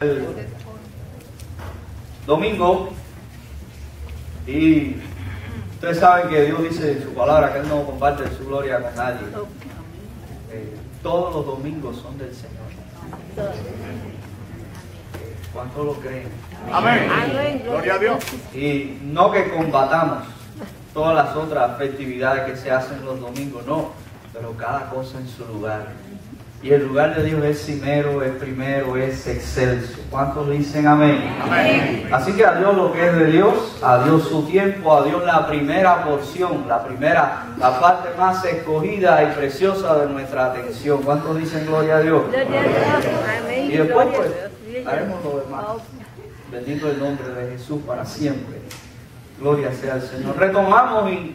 El domingo, y ustedes saben que Dios dice en su palabra que Él no comparte su gloria con nadie. Todos los domingos son del Señor. ¿Cuántos lo creen? Amén. Gloria a Dios. Y no que combatamos todas las otras festividades que se hacen los domingos, no, pero cada cosa en su lugar. Y el lugar de Dios es primero, es excelso. ¿Cuántos dicen amén? Amén. Así que a Dios lo que es de Dios, a Dios su tiempo, a Dios la primera porción, la parte más escogida y preciosa de nuestra atención. ¿Cuántos dicen gloria a Dios? Y después pues haremos lo demás. Bendito el nombre de Jesús para siempre. Gloria sea al Señor. Retomamos y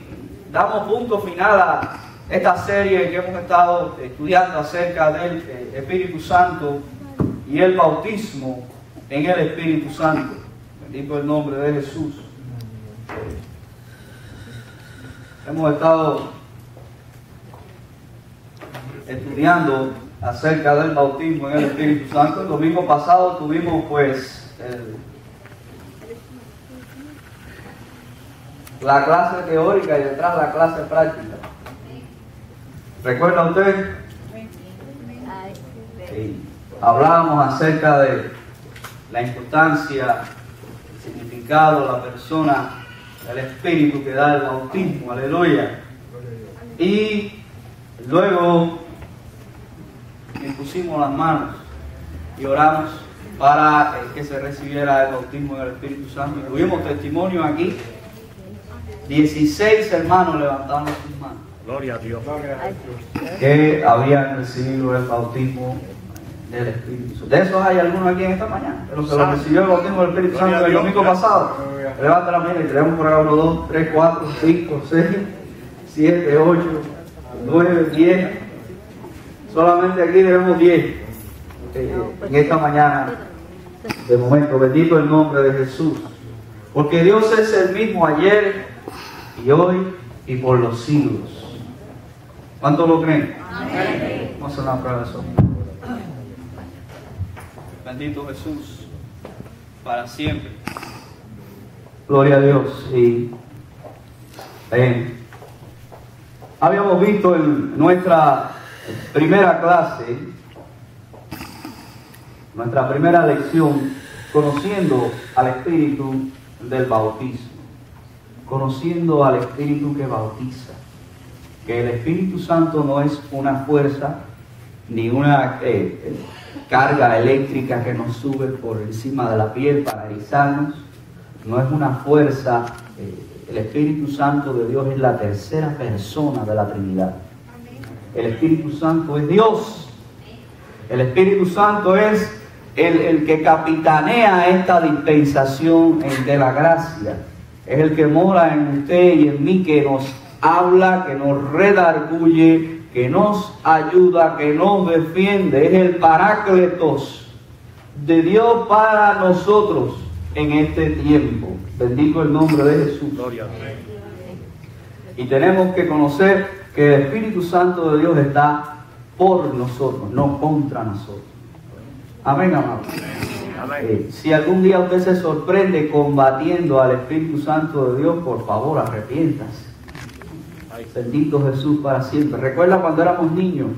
damos punto final a esta serie que hemos estado estudiando acerca del Espíritu Santo y el bautismo en el Espíritu Santo. Bendito el nombre de Jesús. Hemos estado estudiando acerca del bautismo en el Espíritu Santo. El domingo pasado tuvimos pues la clase teórica y detrás la clase práctica. ¿Recuerda usted? Sí. Hablábamos acerca de la importancia, el significado, la persona, el espíritu que da el bautismo, aleluya. Y luego impusimos las manos y oramos para que se recibiera el bautismo del Espíritu Santo. Y tuvimos testimonio aquí. 16 hermanos levantaron sus manos. Gloria a Dios. Que habían recibido el bautismo del Espíritu Santo. ¿De esos hay algunos aquí en esta mañana? De los que lo recibió el bautismo del Espíritu Santo el domingo pasado. Levanta la mano y tenemos por acá 1, 2, 3, 4, 5, 6, 7, 8, 9, 10. Solamente aquí tenemos 10 en esta mañana. De momento, bendito el nombre de Jesús. Porque Dios es el mismo ayer y hoy y por los siglos. ¿Cuántos lo creen? Amén. Vamos a hacer una prueba de sonido. Bendito Jesús, para siempre. Gloria a Dios. Y habíamos visto en nuestra primera clase, nuestra primera lección, conociendo al Espíritu del bautismo, conociendo al Espíritu que bautiza. Que el Espíritu Santo no es una fuerza ni una carga eléctrica que nos sube por encima de la piel para erizarnos. No es una fuerza. El Espíritu Santo de Dios es la tercera persona de la Trinidad. El Espíritu Santo es Dios. El Espíritu Santo es el que capitanea esta dispensación de la gracia. Es el que mora en usted y en mí, que nos habla, que nos redarguye, que nos ayuda, que nos defiende. Es el Parácletos de Dios para nosotros en este tiempo. Bendito el nombre de Jesús. Gloria a Dios. Y tenemos que conocer que el Espíritu Santo de Dios está por nosotros, no contra nosotros. Amén, amado. Si algún día usted se sorprende combatiendo al Espíritu Santo de Dios, por favor, arrepiéntase. Bendito Jesús para siempre. Recuerda cuando éramos niños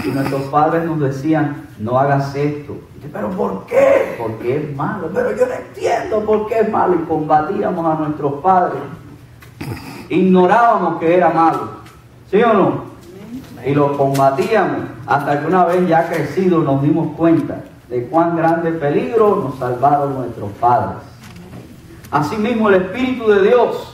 y nuestros padres nos decían, no hagas esto. ¿Pero por qué? Porque es malo. Pero yo no entiendo por qué es malo. Y combatíamos a nuestros padres. Ignorábamos que era malo. ¿Sí o no? Y lo combatíamos hasta que una vez ya crecidos nos dimos cuenta de cuán grande peligro nos salvaron nuestros padres. Asimismo, el Espíritu de Dios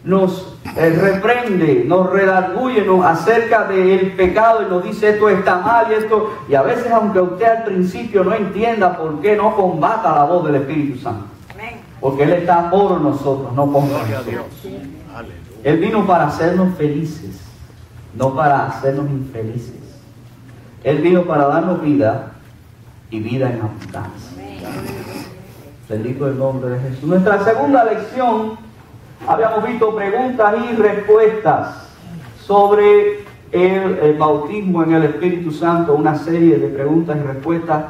nos reprende, nos redarguye, nos acerca del pecado y nos dice esto está mal y esto. Y a veces, aunque usted al principio no entienda por qué, no combata la voz del Espíritu Santo. Porque Él está por nosotros, no contra nosotros. Él vino para hacernos felices, no para hacernos infelices. Él vino para darnos vida y vida en abundancia. Bendito el nombre de Jesús. Nuestra segunda lección, habíamos visto preguntas y respuestas sobre el bautismo en el Espíritu Santo, una serie de preguntas y respuestas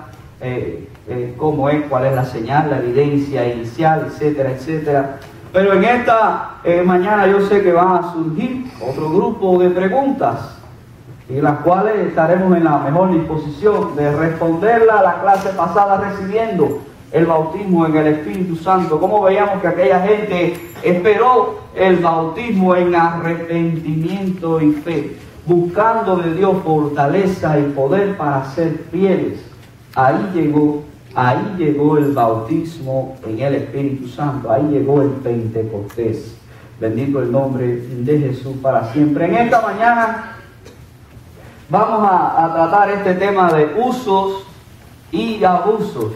cómo es, cuál es la señal, la evidencia inicial, etcétera, etcétera. Pero en esta mañana yo sé que van a surgir otro grupo de preguntas, y las cuales estaremos en la mejor disposición de responderla a la clase pasada recibiendo el bautismo en el Espíritu Santo. Como veíamos que aquella gente esperó el bautismo en arrepentimiento y fe, buscando de Dios fortaleza y poder para ser fieles. Ahí llegó el bautismo en el Espíritu Santo, ahí llegó el Pentecostés. Bendito el nombre de Jesús para siempre. En esta mañana vamos a tratar este tema de usos y abusos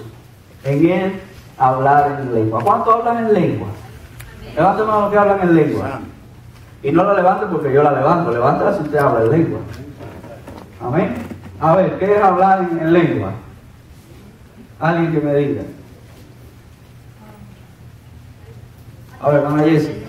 en el hablar en lengua. ¿Cuántos hablan en lengua? Levanten los que hablan en lengua. Y no la levanten porque yo la levanto. Levántala si usted habla en lengua. Amén. A ver, ¿qué es hablar en lengua? Alguien que me diga. A ver, hermana Jessy.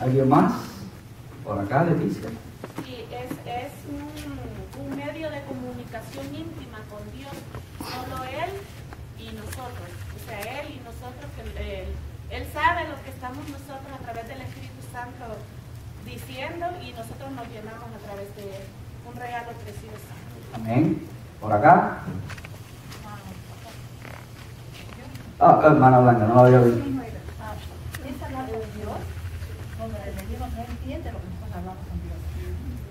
¿Alguien más? Por acá, Leticia. Sí, es un medio de comunicación íntima con Dios, solo Él y nosotros. O sea, Él y nosotros, Él sabe lo que estamos nosotros a través del Espíritu Santo diciendo y nosotros nos llenamos a través de Él. Un regalo precioso. Amén. ¿Por acá? Hermana Blanca, no lo había visto.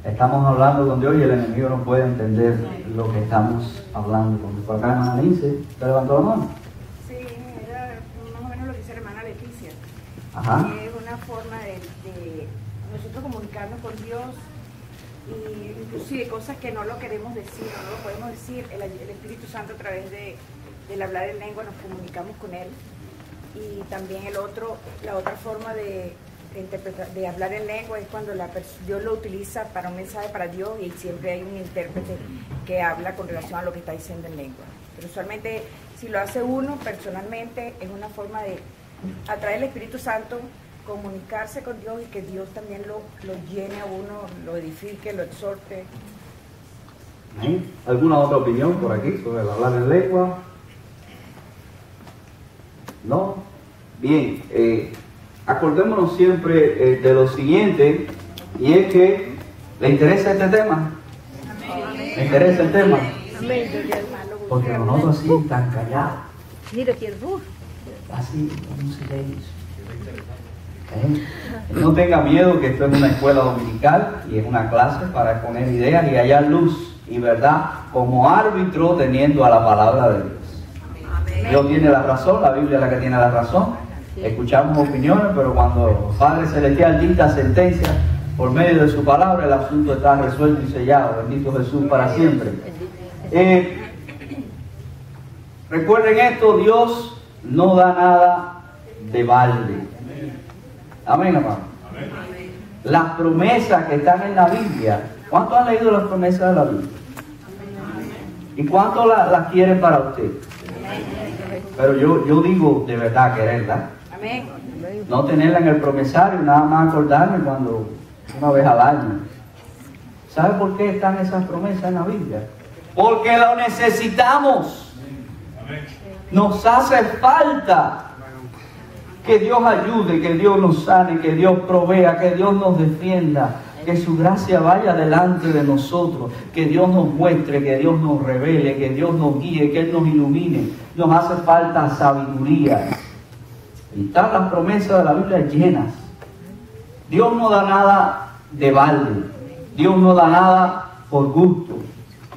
Estamos hablando con Dios y el enemigo no puede entender lo que estamos hablando con Dios. Por acá, hermana Lince, ¿te levantó la mano? Sí, era más o menos lo que dice la hermana Leticia. Ajá. Es una forma de nosotros comunicarnos con Dios, y inclusive cosas que no lo queremos decir, no lo podemos decir. El Espíritu Santo, a través del hablar en lengua, nos comunicamos con Él. Y también la otra forma de hablar en lengua es cuando Dios lo utiliza para un mensaje para Dios, y siempre hay un intérprete que habla con relación a lo que está diciendo en lengua. Pero usualmente, si lo hace uno personalmente, es una forma de atraer el Espíritu Santo, comunicarse con Dios, y que Dios también lo llene a uno, lo edifique, lo exhorte. ¿Alguna otra opinión por aquí sobre el hablar en lengua? ¿No? Bien, acordémonos siempre de lo siguiente, y es que ¿le interesa este tema? Amén. ¿Le interesa el tema? Amén. Porque nosotros así tan callados, Mira, Pierre, así un silencio. No tenga miedo, que esto es una escuela dominical y es una clase para exponer ideas y hallar luz y verdad como árbitro teniendo a la palabra de Dios. Dios tiene la razón, la Biblia es la que tiene la razón. Escuchamos opiniones, pero cuando el Padre Celestial dicta sentencia por medio de su palabra, el asunto está resuelto y sellado. Bendito Jesús para siempre. Recuerden esto: Dios no da nada de balde. Amén, hermano. Las promesas que están en la Biblia, ¿cuántos han leído las promesas de la Biblia? ¿Y cuántos las quieren para usted? Pero yo digo de verdad quererla. Amén. No tenerla en el promesario, nada más acordarme cuando una vez al año. ¿Sabe por qué están esas promesas en la Biblia? Porque lo necesitamos. Nos hace falta que Dios ayude, que Dios nos sane, que Dios provea, que Dios nos defienda, que su gracia vaya delante de nosotros, que Dios nos muestre, que Dios nos revele, que Dios nos guíe, que Él nos ilumine. Nos hace falta sabiduría. Y están las promesas de la Biblia llenas. Dios no da nada de balde. Dios no da nada por gusto.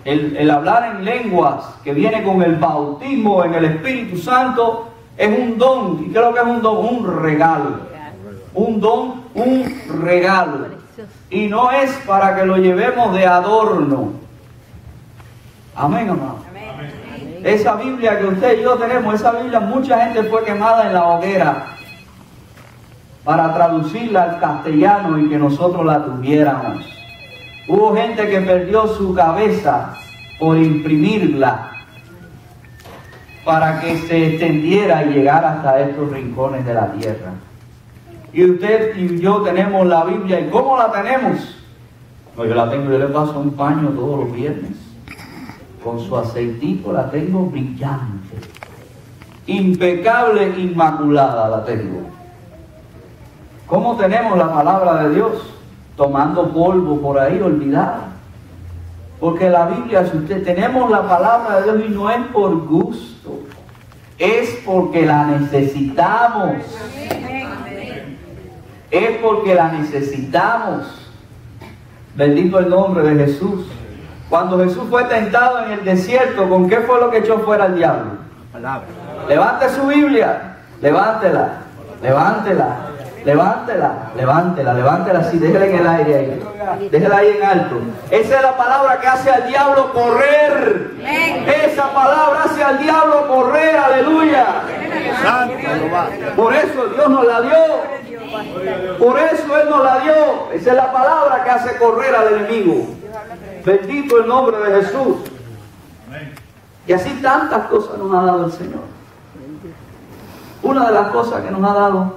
El hablar en lenguas que viene con el bautismo en el Espíritu Santo es un don. ¿Y qué es lo que es un don? Un regalo. Un don, un regalo. Y no es para que lo llevemos de adorno. Amén, hermano. Esa Biblia que usted y yo tenemos, esa Biblia, mucha gente fue quemada en la hoguera para traducirla al castellano y que nosotros la tuviéramos. Hubo gente que perdió su cabeza por imprimirla. para que se extendiera y llegara hasta estos rincones de la tierra. Y usted y yo tenemos la Biblia. ¿Y cómo la tenemos? No, yo la tengo, yo le paso un paño todos los viernes. Con su aceitito la tengo brillante. Impecable, inmaculada la tengo. ¿Cómo tenemos la palabra de Dios? Tomando polvo por ahí, olvidada. Porque la Biblia, si usted tenemos la palabra de Dios y no es por gusto, es porque la necesitamos. Es porque la necesitamos. Bendito el nombre de Jesús. Cuando Jesús fue tentado en el desierto, ¿con qué fue lo que echó fuera al diablo? Palabra. Levante su Biblia, levántela, levántela, levántela, levántela, levántela así, déjela en el aire ahí, déjela ahí en alto. Esa es la palabra que hace al diablo correr. Esa palabra hace al diablo correr, aleluya. Santo Jehová. Por eso Dios nos la dio. Por eso Él nos la dio. Esa es la palabra que hace correr al enemigo. Bendito el nombre de Jesús. Y así tantas cosas nos ha dado el Señor. Una de las cosas que nos ha dado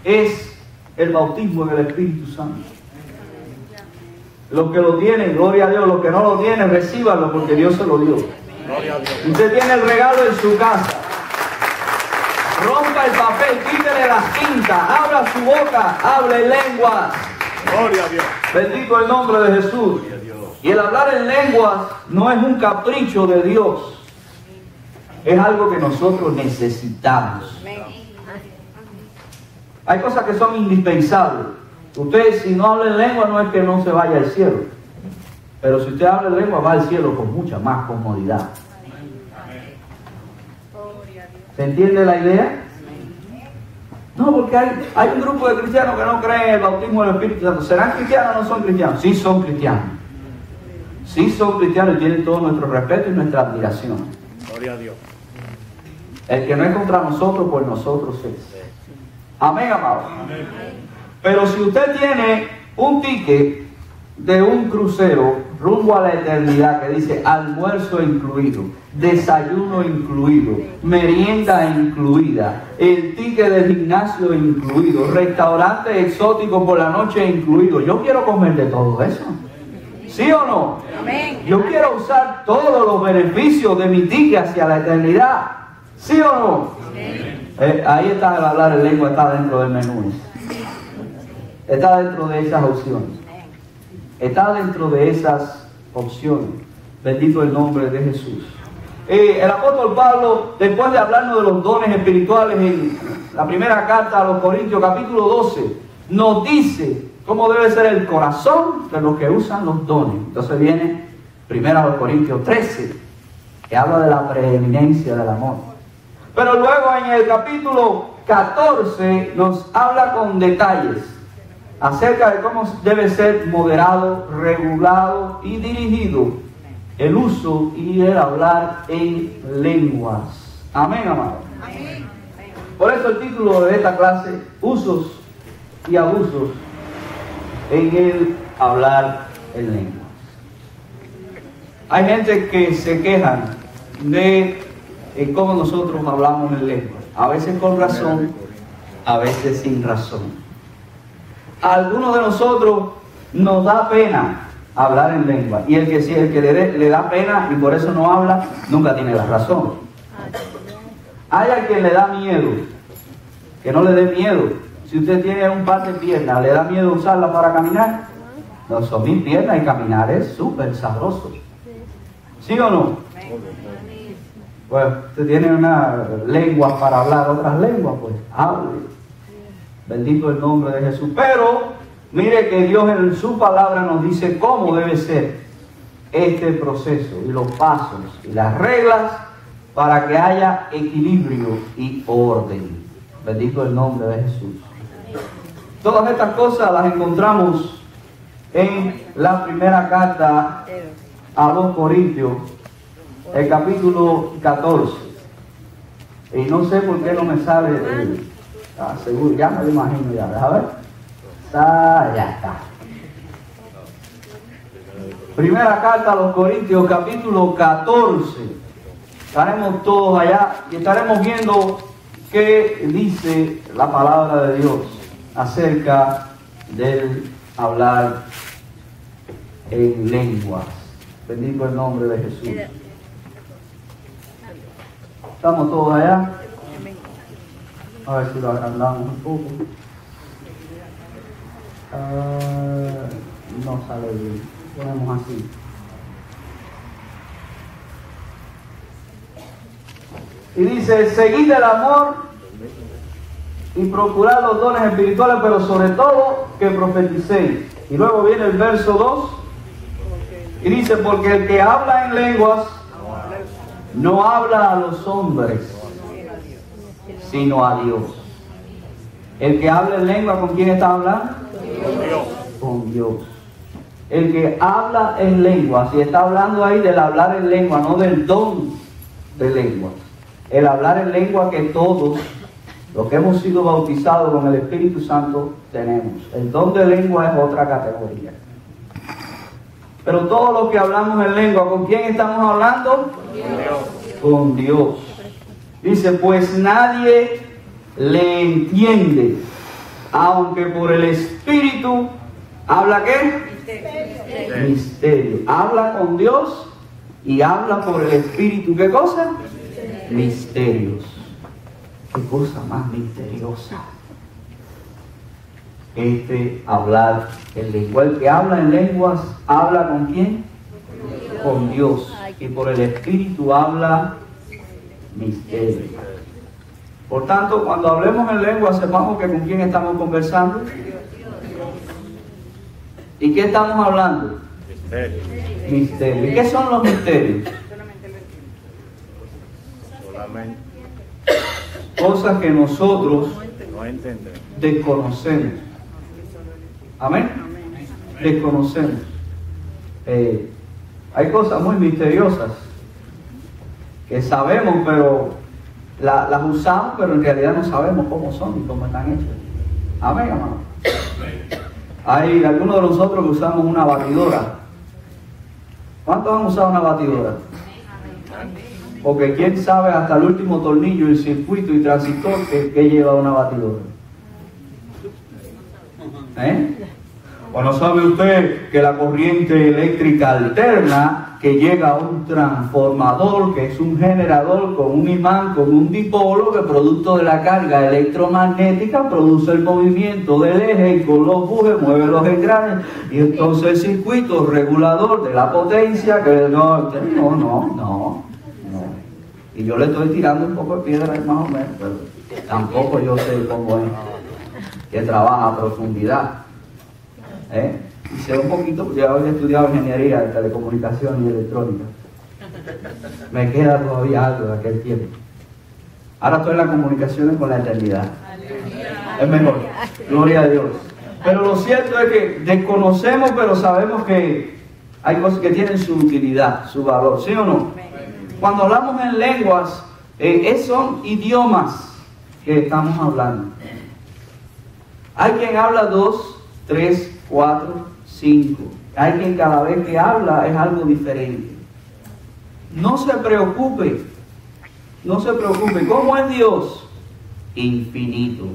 es el bautismo en el Espíritu Santo. Los que lo tienen, gloria a Dios. Los que no lo tienen, recíbanlo porque Dios se lo dio. Gloria a Dios. Usted tiene el regalo en su casa. Rompa el papel, quítele las tintas, abra su boca, hable en lenguas. Gloria a Dios. Bendito el nombre de Jesús. Y el hablar en lenguas no es un capricho de Dios. Es algo que nosotros necesitamos. Hay cosas que son indispensables. Usted, si no habla en lengua, no es que no se vaya al cielo. Pero si usted habla en lengua, va al cielo con mucha más comodidad. ¿Se entiende la idea? No, porque hay un grupo de cristianos que no creen en el bautismo del Espíritu Santo. ¿Serán cristianos o no son cristianos? Sí son cristianos. Sí son cristianos y tienen todo nuestro respeto y nuestra admiración. Gloria a Dios. El que no es contra nosotros, por nosotros es. Amén, amado. Amén. Pero si usted tiene un ticket de un crucero rumbo a la eternidad que dice almuerzo incluido, desayuno incluido, merienda incluida, el ticket del gimnasio incluido, restaurante exótico por la noche incluido, yo quiero comer de todo eso. ¿Sí o no? Amén. Yo quiero usar todos los beneficios de mi ticket hacia la eternidad. ¿Sí o no? Ahí está el hablar en lengua, está dentro del menú. Está dentro de esas opciones. Está dentro de esas opciones. Bendito el nombre de Jesús. El apóstol Pablo, después de hablarnos de los dones espirituales en la primera carta a los Corintios, capítulo 12, nos dice cómo debe ser el corazón de los que usan los dones. Entonces viene primero a los Corintios 13, que habla de la preeminencia del amor. Pero luego en el capítulo 14 nos habla con detalles acerca de cómo debe ser moderado, regulado y dirigido el uso y el hablar en lenguas. Amén, amado. Amén. Por eso el título de esta clase, usos y abusos en el hablar en lenguas. Hay gente que se quejan de cómo nosotros hablamos en lenguas, a veces con razón, a veces sin razón. A algunos de nosotros nos da pena hablar en lengua, y el que le da pena y por eso no habla, nunca tiene la razón. Hay a quien le da miedo, que no le dé miedo. Si usted tiene un par de piernas, ¿le da miedo usarla para caminar? No, son mis piernas y caminar es súper sabroso. ¿Sí o no? Pues usted tiene una lengua para hablar otras lenguas, pues hable. Bendito el nombre de Jesús. Pero mire que Dios en su palabra nos dice cómo debe ser este proceso y los pasos y las reglas para que haya equilibrio y orden. Bendito el nombre de Jesús. Todas estas cosas las encontramos en la primera carta a los Corintios, el capítulo 14. Y no sé por qué no me sale seguro, ya me lo imagino ya, a ver. Ya está. Primera carta a los Corintios, capítulo 14. Estaremos todos allá y estaremos viendo qué dice la palabra de Dios acerca del hablar en lenguas. Bendito el nombre de Jesús. ¿Estamos todos allá? A ver si lo agrandamos un poco. No sale bien. Ponemos así. Y dice, seguid el amor y procurad los dones espirituales, pero sobre todo que profeticéis. Y luego viene el verso 2 y dice, porque el que habla en lenguas no habla a los hombres, sino a Dios. El que habla en lengua, ¿con quién está hablando? Con Dios. El que habla en lenguas, y está hablando ahí del hablar en lengua, no del don de lenguas. El hablar en lengua que todos, los que hemos sido bautizados con el Espíritu Santo, tenemos. El don de lengua es otra categoría. Pero todos los que hablamos en lengua, ¿con quién estamos hablando? Con Dios. Dice, pues nadie le entiende, aunque por el Espíritu habla ¿qué? Misterio. Habla con Dios y habla por el Espíritu. ¿Qué cosa? Misterios. Qué cosa más misteriosa. Hablar en lengua. El que habla en lenguas, ¿habla con quién? Con Dios. Y por el Espíritu habla misterios. Por tanto, cuando hablemos en lengua, sepamos que con quién estamos conversando. ¿Y qué estamos hablando? Misterios. ¿Y qué son los misterios? Solamente Cosas que nosotros no entendemos. desconocemos. Amén. Desconocemos. Hay cosas muy misteriosas que sabemos, pero las usamos, pero en realidad no sabemos cómo son y cómo están hechas. Amén, hermano. Hay algunos de nosotros que usamos una batidora. ¿Cuántos han usado una batidora? Porque quién sabe hasta el último tornillo, el circuito y transistor que lleva una batidora. ¿O no sabe usted que la corriente eléctrica alterna que llega a un transformador, que es un generador con un imán, con un dipolo, que producto de la carga electromagnética produce el movimiento del eje y con los bujes mueve los engranes, y entonces el circuito regulador de la potencia que no. Y yo le estoy tirando un poco de piedra más o menos, pero tampoco yo sé cómo es que trabaja a profundidad. Y sé un poquito, ya he estudiado ingeniería de telecomunicación y electrónica. Me queda todavía algo de aquel tiempo. Ahora estoy en las comunicaciones con la eternidad. Es mejor. Gloria a Dios. Pero lo cierto es que desconocemos, pero sabemos que hay cosas que tienen su utilidad, su valor. ¿Sí o no? Cuando hablamos en lenguas, son idiomas que estamos hablando. Hay quien habla 2, 3, 4, 5. Hay quien cada vez que habla es algo diferente. No se preocupe. No se preocupe. ¿Cómo es Dios? Infinito.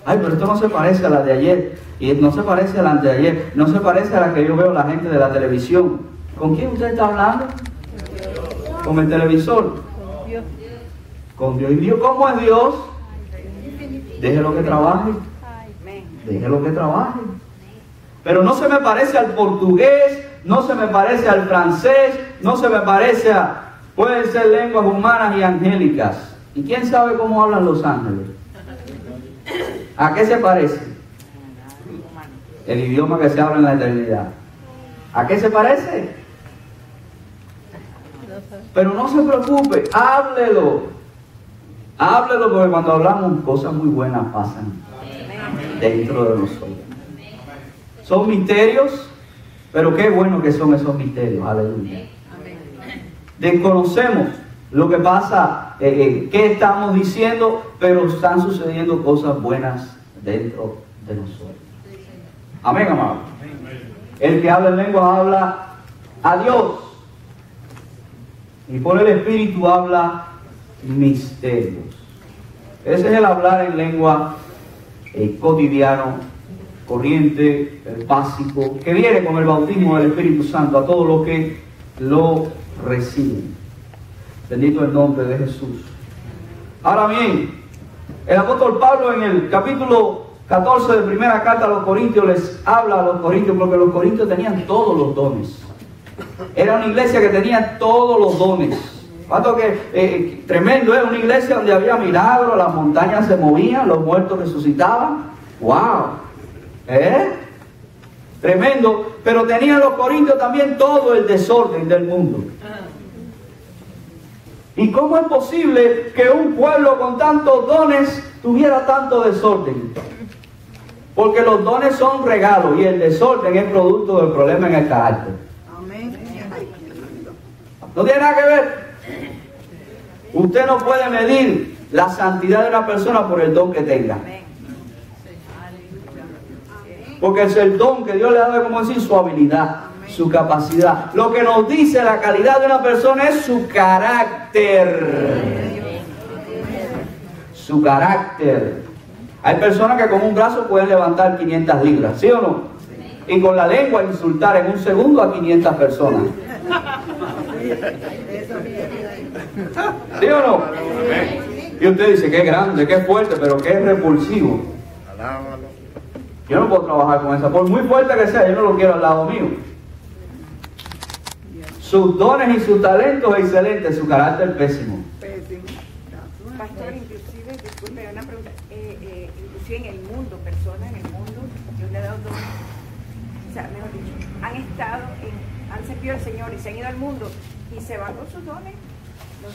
Ay, pero esto no se parece a la de ayer. Y no se parece a la de ayer. No se parece a la que yo veo la gente de la televisión. ¿Con quién usted está hablando? ¿Con el televisor? Con Dios. ¿Y Dios cómo es Dios? Déjelo que trabaje. Déjelo que trabaje. Pero no se me parece al portugués, no se me parece al francés, no se me parece a... Pueden ser lenguas humanas y angélicas. ¿Y quién sabe cómo hablan los ángeles? ¿A qué se parece? El idioma que se habla en la eternidad. ¿A qué se parece? Pero no se preocupe, háblelo. Háblelo, porque cuando hablamos cosas muy buenas pasan dentro de nosotros. Son misterios, pero qué bueno que son esos misterios. Aleluya. Desconocemos lo que pasa, qué estamos diciendo, pero están sucediendo cosas buenas dentro de nosotros. Amén, amado. El que habla en lengua habla a Dios. Y por el Espíritu habla misterios. Ese es el hablar en lengua cotidiano, corriente, básico, que viene con el bautismo del Espíritu Santo a todos los que lo reciben. Bendito el nombre de Jesús. Ahora bien, el apóstol Pablo en el capítulo 14 de primera carta a los Corintios les habla a los Corintios, porque los Corintios tenían todos los dones. Era una iglesia que tenía todos los dones. ¿Cuánto que tremendo? Era una iglesia donde había milagros, las montañas se movían, los muertos resucitaban. ¡Wow! Tremendo. Pero tenían los Corintios también todo el desorden del mundo. ¿Y cómo es posible que un pueblo con tantos dones tuviera tanto desorden? Porque los dones son regalos y el desorden es producto del problema en el carácter. No tiene nada que ver. Usted no puede medir la santidad de una persona por el don que tenga. Porque es el don que Dios le ha dado, como decir, su habilidad, su capacidad. Lo que nos dice la calidad de una persona es su carácter. Su carácter. Hay personas que con un brazo pueden levantar 500 libras, ¿sí o no? Y con la lengua insultar en un segundo a 500 personas. ¿Sí o no? Y usted dice que es grande, que es fuerte, pero que es repulsivo. Yo no puedo trabajar con esa. Por muy fuerte que sea, yo no lo quiero al lado mío. Sus dones y sus talentos excelentes, su carácter pésimo. Pastor, inclusive, disculpe, una pregunta. Inclusive en el mundo, personas en el mundo, Dios le ha dado dones. O sea, mejor dicho, han servido al Señor y se han ido al mundo y se van con sus dones.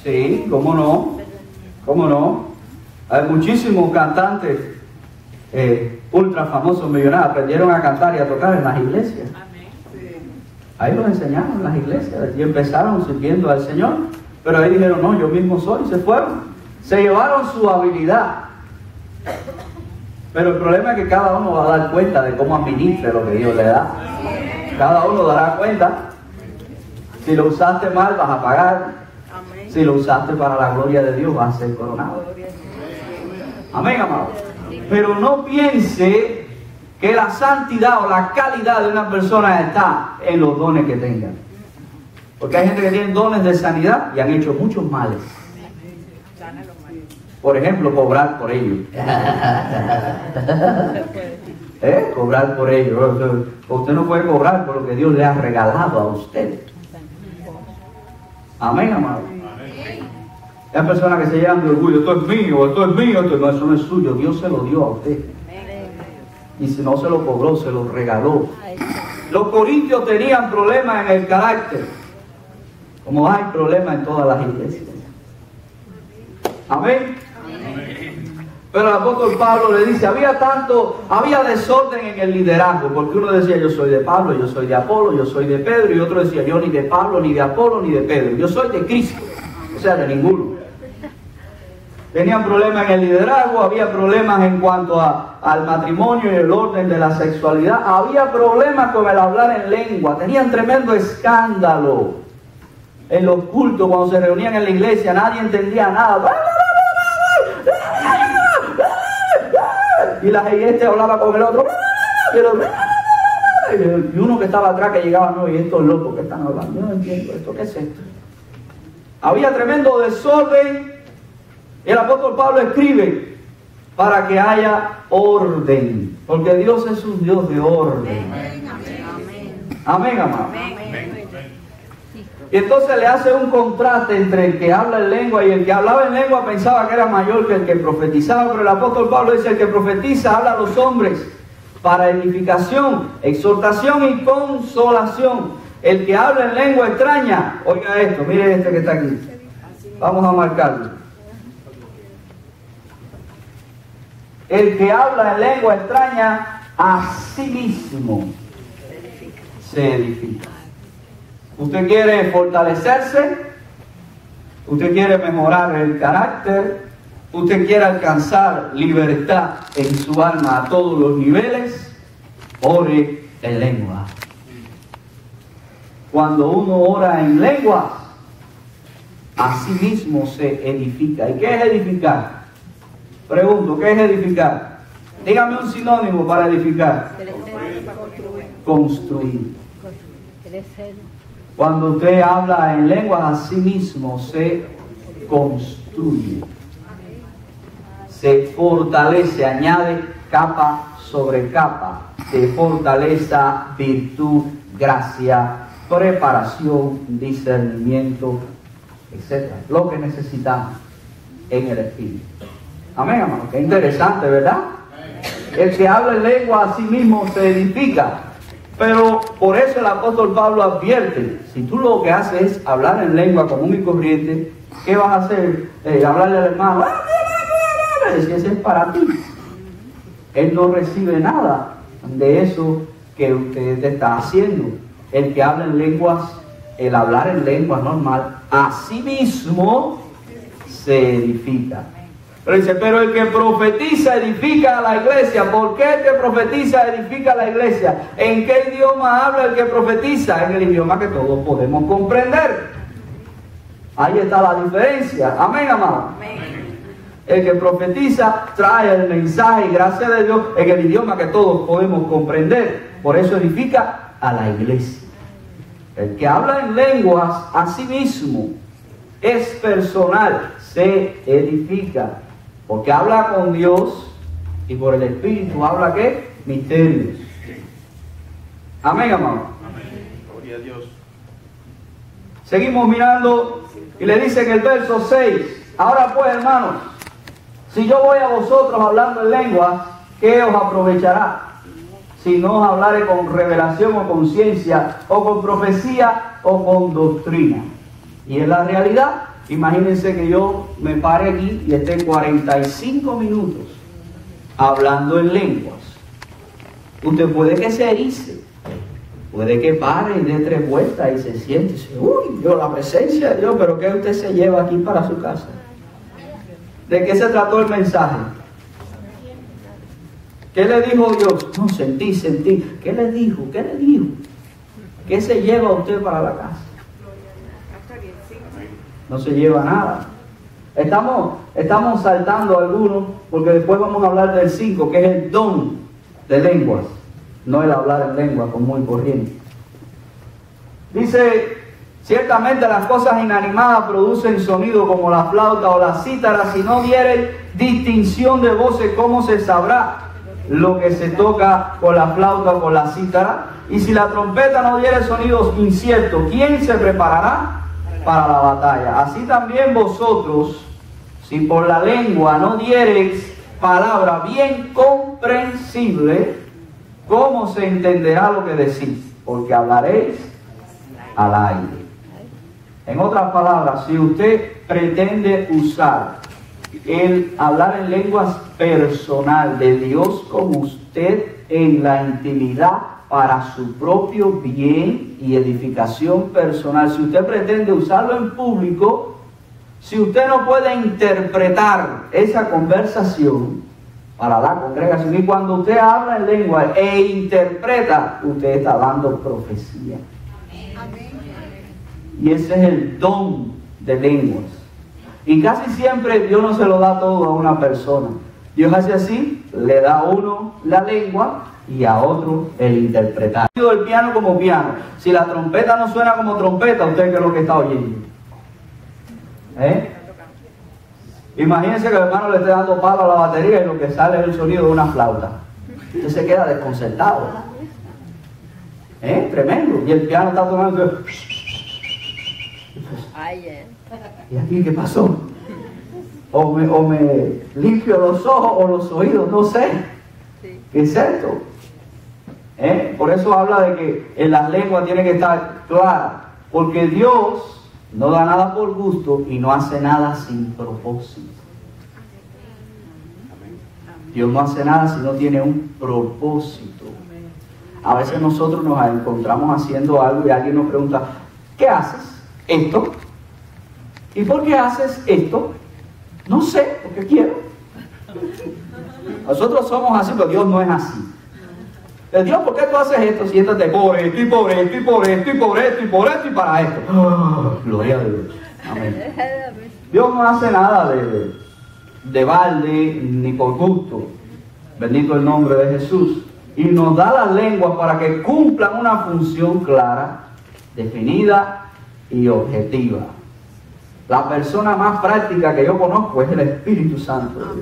Sí, cómo no. ¿Cómo no? Hay muchísimos cantantes ultra famosos, millonarios, aprendieron a cantar y a tocar en las iglesias. Ahí los enseñaron en las iglesias y empezaron sirviendo al Señor, pero ahí dijeron, no, yo mismo soy, y se fueron. Se llevaron su habilidad. Pero el problema es que cada uno va a dar cuenta de cómo administre lo que Dios le da. Cada uno dará cuenta. Si lo usaste mal, vas a pagar. Si lo usaste para la gloria de Dios, vas a ser coronado. Amén, amado. Pero no piense que la santidad o la calidad de una persona está en los dones que tengan. Porque hay gente que tiene dones de sanidad y han hecho muchos males. Por ejemplo, cobrar por ellos. Cobrar por ellos. Usted no puede cobrar por lo que Dios le ha regalado a usted. Amén, amado. Hay personas que se llenan de orgullo. Esto es mío, esto es mío, esto no, eso no es suyo. Dios se lo dio a usted. Y si no se lo cobró, se lo regaló. Los corintios tenían problemas en el carácter, como hay problemas en todas las iglesias. Amén. Pero el apóstol Pablo le dice, había desorden en el liderazgo, porque uno decía, yo soy de Pablo, yo soy de Apolo, yo soy de Pedro, y otro decía, yo ni de Pablo, ni de Apolo, ni de Pedro, yo soy de Cristo, o sea, de ninguno. Tenían problemas en el liderazgo, había problemas en cuanto al matrimonio y el orden de la sexualidad, había problemas con el hablar en lengua, tenían tremendo escándalo en los cultos cuando se reunían en la iglesia, nadie entendía nada. Y la gente hablaba con el otro. Y uno que estaba atrás que llegaba, no, y estos locos que están hablando, yo no entiendo esto, ¿qué es esto? Había tremendo desorden. Y el apóstol Pablo escribe para que haya orden, porque Dios es un Dios de orden. Amén, amado. Y entonces le hace un contraste entre el que habla en lengua, y el que hablaba en lengua pensaba que era mayor que el que profetizaba, pero el apóstol Pablo dice, el que profetiza habla a los hombres para edificación, exhortación y consolación. El que habla en lengua extraña, oiga esto, mire este que está aquí, vamos a marcarlo. El que habla en lengua extraña a sí mismo se edifica. Usted quiere fortalecerse, usted quiere mejorar el carácter, usted quiere alcanzar libertad en su alma a todos los niveles, ore en lengua. Cuando uno ora en lengua, a sí mismo se edifica. ¿Y qué es edificar? Pregunto, ¿qué es edificar? Dígame un sinónimo para edificar. Construir. Cuando usted habla en lengua, a sí mismo se construye. Se fortalece, añade capa sobre capa de fortaleza, virtud, gracia, preparación, discernimiento, etc. Lo que necesitamos en el Espíritu. Amén, hermano. Qué interesante, ¿verdad? El que habla en lengua a sí mismo se edifica. Pero por eso el apóstol Pablo advierte, si tú lo que haces es hablar en lengua común y corriente, ¿qué vas a hacer? Hablarle al hermano, si ese es para ti. Él no recibe nada de eso que usted está haciendo. El que habla en lenguas, el hablar en lenguas normal, a sí mismo se edifica. Pero dice, pero el que profetiza edifica a la iglesia. ¿Por qué el que profetiza edifica a la iglesia? ¿En qué idioma habla el que profetiza? En el idioma que todos podemos comprender. Ahí está la diferencia. Amén, amado. El que profetiza trae el mensaje y gracias de Dios en el idioma que todos podemos comprender. Por eso edifica a la iglesia. El que habla en lenguas a sí mismo es personal, se edifica. Porque habla con Dios y por el Espíritu habla ¿qué? Misterios. Amén, amado. Amén. Gloria a Dios. Seguimos mirando y le dice en el verso 6, ahora pues, hermanos, si yo voy a vosotros hablando en lenguas, ¿qué os aprovechará? Si no os hablaré con revelación o con ciencia, o con profecía, o con doctrina. Y en la realidad, imagínense que yo me pare aquí y esté 45 minutos hablando en lenguas. Usted puede que se erice, puede que pare y dé 3 vueltas y se siente y dice, uy, Dios, la presencia de Dios, pero ¿qué usted se lleva aquí para su casa? ¿De qué se trató el mensaje? ¿Qué le dijo Dios? No, sentí. ¿Qué le dijo? ¿Qué se lleva usted para la casa? No se lleva nada. Estamos saltando algunos, porque después vamos a hablar del 5, que es el don de lenguas, no el hablar en lengua común y corriente. Dice, ciertamente las cosas inanimadas producen sonido como la flauta o la cítara. Si no dieren distinción de voces, ¿cómo se sabrá lo que se toca con la flauta o con la cítara? Y si la trompeta no diere sonidos inciertos, ¿quién se preparará para la batalla? Así también vosotros, si por la lengua no diereis palabra bien comprensible, ¿cómo se entenderá lo que decís? Porque hablaréis al aire. En otras palabras, si usted pretende usar el hablar en lenguas personal de Dios con usted en la intimidad para su propio bien y edificación personal, si usted pretende usarlo en público, si usted no puede interpretar esa conversación para la congregación, y cuando usted habla en lengua e interpreta, usted está dando profecía. Y ese es el don de lenguas. Y casi siempre Dios no se lo da todo a una persona. Dios hace así, le da a uno la lengua y a otro el interpretar. El piano como piano. Si la trompeta no suena como trompeta, ¿usted qué es lo que está oyendo? Imagínense que el hermano le esté dando palo a la batería y lo que sale es el sonido de una flauta. Usted se queda desconcertado. Tremendo. Y el piano está tocando. ¿Y aquí qué pasó? O me limpio los ojos o los oídos, no sé. Es cierto. Por eso habla de que en las lenguas tiene que estar clara. Porque Dios no da nada por gusto y no hace nada sin propósito. Dios no hace nada si no tiene un propósito. A veces nosotros nos encontramos haciendo algo y alguien nos pregunta, ¿qué haces? Esto. ¿Y por qué haces esto? No sé, porque quiero. Nosotros somos así, pero Dios no es así. Dios, ¿por qué tú haces esto? Siéntate por esto y por esto y por esto y por esto y por esto y para esto. Oh, gloria a Dios. Amén. Dios no hace nada de balde ni por gusto. Bendito el nombre de Jesús. Y nos da las lenguas para que cumplan una función clara, definida y objetiva. La persona más práctica que yo conozco es el Espíritu Santo.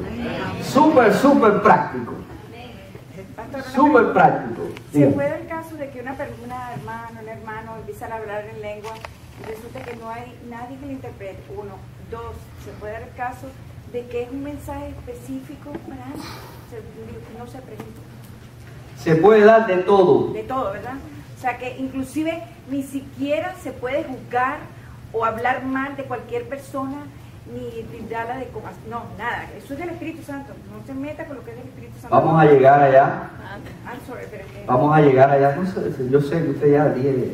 Súper práctico. Súper práctico. ¿Se puede el caso de que una hermana, un hermano empieza a hablar en lengua y resulta que no hay nadie que le interprete? Uno, dos, ¿se puede dar el caso de que es un mensaje específico para no se pregunta? Se puede dar de todo. De todo, ¿verdad? O sea que inclusive ni siquiera se puede juzgar o hablar mal de cualquier persona ni darla de comas. No, nada. Eso es del Espíritu Santo. No se meta con lo que es del Espíritu Santo. Vamos a llegar allá. I'm sorry, pero es que... Vamos a llegar allá. No sé, yo sé que usted ya tiene.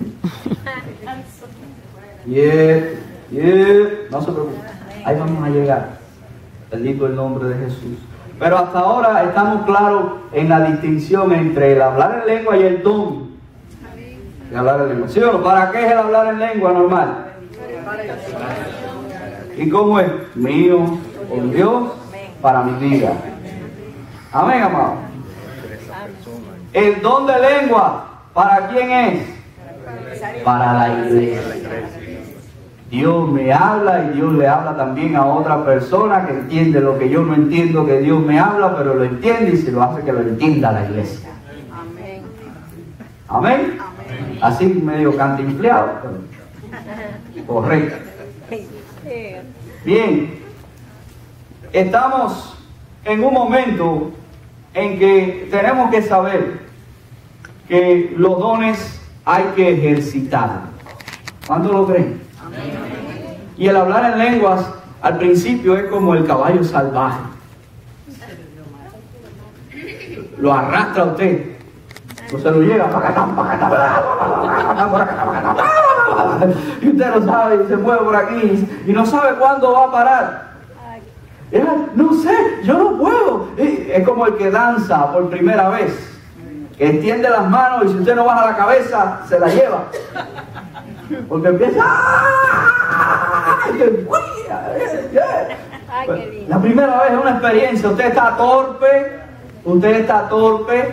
No se preocupe. Ahí vamos a llegar. Bendito el nombre de Jesús. Pero hasta ahora estamos claros en la distinción entre el hablar en lengua y el don. El hablar en lengua. ¿Sí o no? ¿Para qué es el hablar en lengua normal? ¿Y cómo es? Mío, con Dios, para mi vida. Amén, amado. El don de lengua, ¿para quién es? Para la iglesia. Dios me habla y Dios le habla también a otra persona que entiende lo que yo no entiendo, que Dios me habla, pero lo entiende y se lo hace que lo entienda la iglesia. Amén. Amén. Así medio cantinfleado. Correcto. Bien. Estamos en un momento en que tenemos que saber que los dones hay que ejercitar. ¿Cuántos lo creen? Y el hablar en lenguas al principio es como el caballo salvaje. Lo arrastra a usted. No se lo llega. Y usted no sabe y se mueve por aquí y no sabe cuándo va a parar. No sé, yo no puedo. Es como el que danza por primera vez. Que extiende las manos y si usted no baja la cabeza, se la lleva. Porque empieza. La primera vez es una experiencia. Usted está torpe,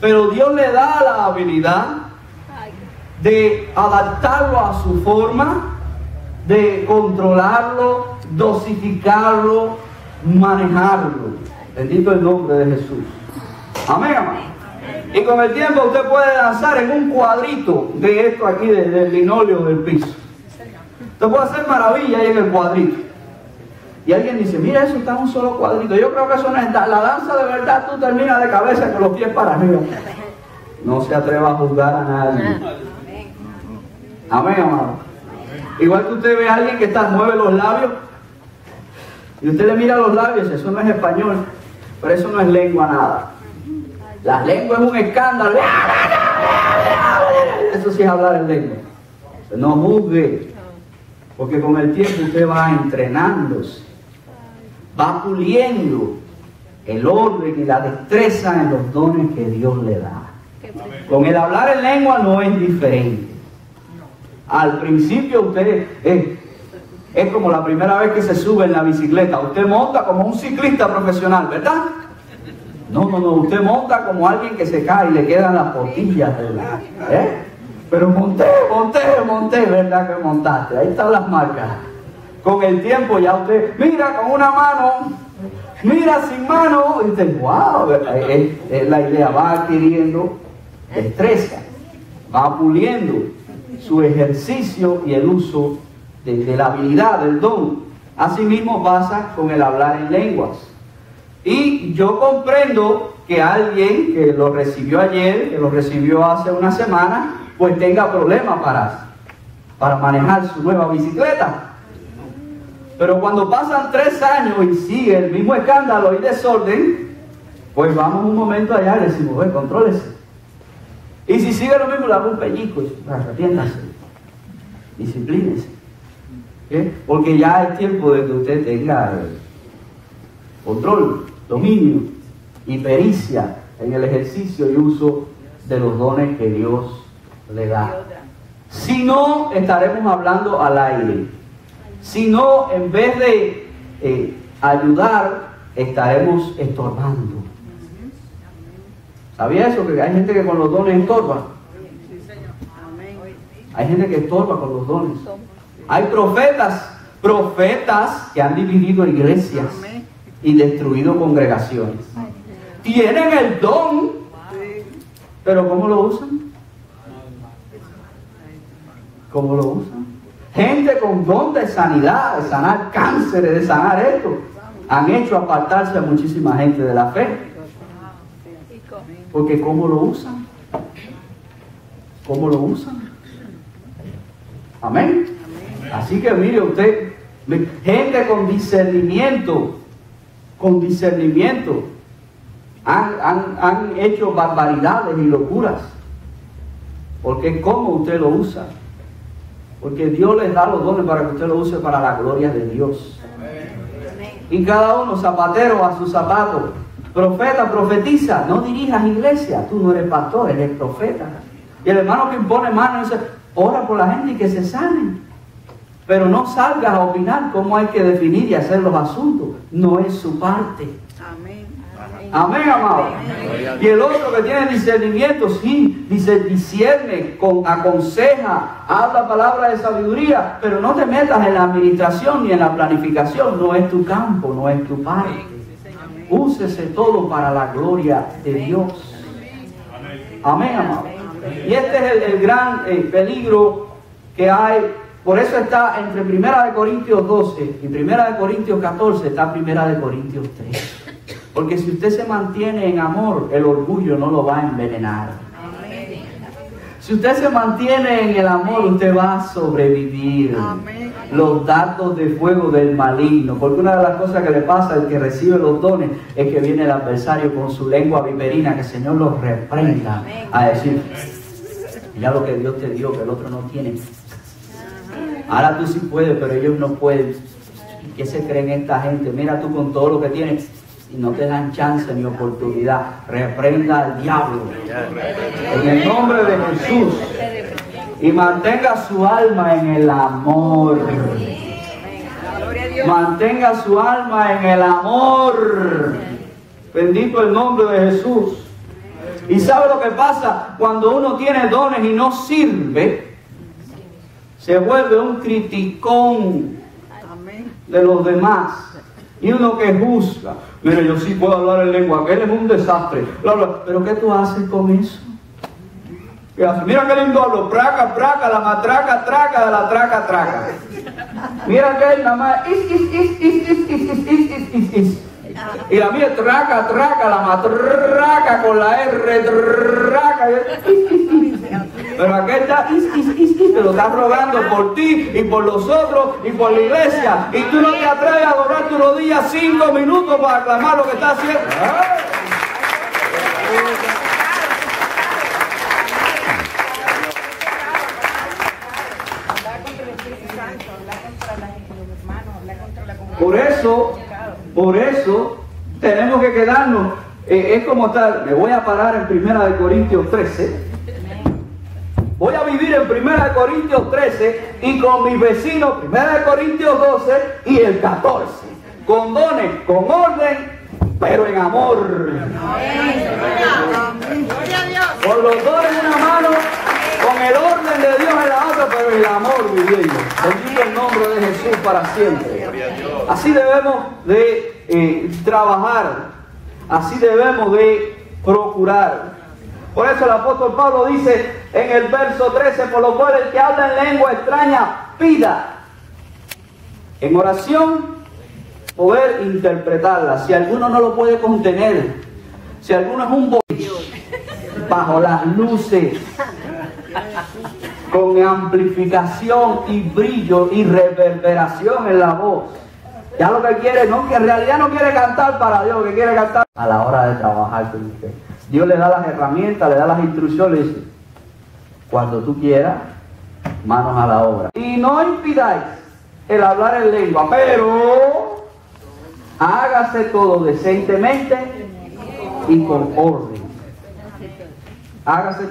pero Dios le da la habilidad de adaptarlo a su forma, de controlarlo, dosificarlo, manejarlo. Bendito el nombre de Jesús. Amén, amén. Y con el tiempo usted puede danzar en un cuadrito de esto aquí, del linóleo del piso. Usted puede hacer maravilla ahí en el cuadrito. Y alguien dice, mira, eso está en un solo cuadrito. Yo creo que eso no es la danza de verdad. Tú terminas de cabeza con los pies para arriba. No se atreva a juzgar a nadie. Amén, amado. Igual que usted ve a alguien que mueve los labios y usted le mira los labios, eso no es español, pero eso no es lengua nada. La lengua es un escándalo. Eso sí es hablar en lengua. No juzgue, porque con el tiempo usted va entrenándose, va puliendo el orden y la destreza en los dones que Dios le da. Con el hablar en lengua no es diferente. Al principio usted es como la primera vez que se sube en la bicicleta. Usted monta como un ciclista profesional, ¿verdad? No, usted monta como alguien que se cae y le quedan las costillas, ¿verdad? Pero monté, ¿verdad que montaste? Ahí están las marcas. Con el tiempo ya usted, mira con una mano, mira sin mano, y dice, wow, es la idea, va adquiriendo destreza, va puliendo su ejercicio y el uso de la habilidad, del don. Asimismo pasa con el hablar en lenguas. Y yo comprendo que alguien que lo recibió ayer, que lo recibió hace una semana, pues tenga problemas para manejar su nueva bicicleta. Pero cuando pasan 3 años y sigue el mismo escándalo y desorden, pues vamos un momento allá y le decimos, contrólese. Y si sigue lo mismo, le hago un pellizco, arrepiéntase, disciplínese. Porque ya es tiempo de que usted tenga control, dominio y pericia en el ejercicio y uso de los dones que Dios le da. Si no, estaremos hablando al aire. sino en vez de ayudar, estaremos estorbando. ¿Sabía eso? Que hay gente que con los dones estorba. Hay gente que estorba con los dones. Hay profetas que han dividido iglesias y destruido congregaciones. Tienen el don, pero ¿cómo lo usan? ¿Cómo lo usan? Gente con don de sanidad, de sanar cánceres, de sanar esto, han hecho apartarse a muchísima gente de la fe. Porque ¿cómo lo usan? ¿Cómo lo usan? Amén. Así que mire usted, gente con discernimiento, han hecho barbaridades y locuras. Porque ¿cómo usted lo usa? Porque Dios les da los dones para que usted lo use para la gloria de Dios. Y cada uno, zapatero a su zapato. Profeta, profetiza, no dirijas iglesia. Tú no eres pastor, eres profeta. Y el hermano que impone mano dice, ora por la gente y que se sanen. Pero no salgas a opinar cómo hay que definir y hacer los asuntos. No es su parte. Amén. Amén, amado. Y el otro que tiene discernimiento, sí, dice, discierne, aconseja, habla palabras de sabiduría, pero no te metas en la administración ni en la planificación. No es tu campo, no es tu parte. Úsese todo para la gloria de Dios. Amén, amado. Y este es el gran peligro que hay. Por eso está entre 1 Corintios 12 y 1 Corintios 14, está 1 Corintios 3. Porque si usted se mantiene en amor, el orgullo no lo va a envenenar. Si usted se mantiene en el amor, usted va a sobrevivir los dardos de fuego del maligno. Porque una de las cosas que le pasa al que recibe los dones es que viene el adversario con su lengua viperina, que el Señor los reprenda a decir, mira lo que Dios te dio, que el otro no tiene. Ahora tú sí puedes, pero ellos no pueden. ¿Qué se creen esta gente? Mira tú con todo lo que tienes y no te dan chance ni oportunidad. Reprenda al diablo en el nombre de Jesús y mantenga su alma en el amor. Mantenga su alma en el amor. Bendito el nombre de Jesús. ¿Y sabe lo que pasa? Cuando uno tiene dones y no sirve, se vuelve un criticón de los demás. Y uno que juzga. Mire, yo sí puedo hablar en lengua, aquel es un desastre. Pero ¿qué tú haces con eso? ¿Qué haces? Mira qué lindo hablo. Praca, praca, la matraca, traca, de la traca, traca. Mira que él nada más. Y la mía traca, traca, la matraca con la R, traca. Pero aquel está, te lo está rogando por ti y por los otros y por la iglesia. Y tú no te atreves a doblar tu rodilla 5 minutos para aclamar lo que está haciendo. Por eso tenemos que quedarnos. Es como tal, me voy a parar en 1 Corintios 13. Voy a vivir en 1 Corintios 13 y con mis vecinos 1 Corintios 12 y el 14. Con dones, con orden, pero en amor. Con los dones en una mano, con el orden de Dios en la otra, pero el amor viviendo. Bendito el nombre de Jesús para siempre. Así debemos de trabajar. Así debemos de procurar. Por eso el apóstol Pablo dice en el verso 13, por lo cual el que habla en lengua extraña pida en oración poder interpretarla. Si alguno no lo puede contener, si alguno es un bolillo bajo las luces, con amplificación y brillo y reverberación en la voz, ya lo que quiere, no, que en realidad no quiere cantar para Dios, lo que quiere cantar a la hora de trabajar con usted. Dios le da las herramientas, le da las instrucciones, le dice, cuando tú quieras, manos a la obra. Y no impidáis el hablar en lengua, pero hágase todo decentemente y con orden. Hágase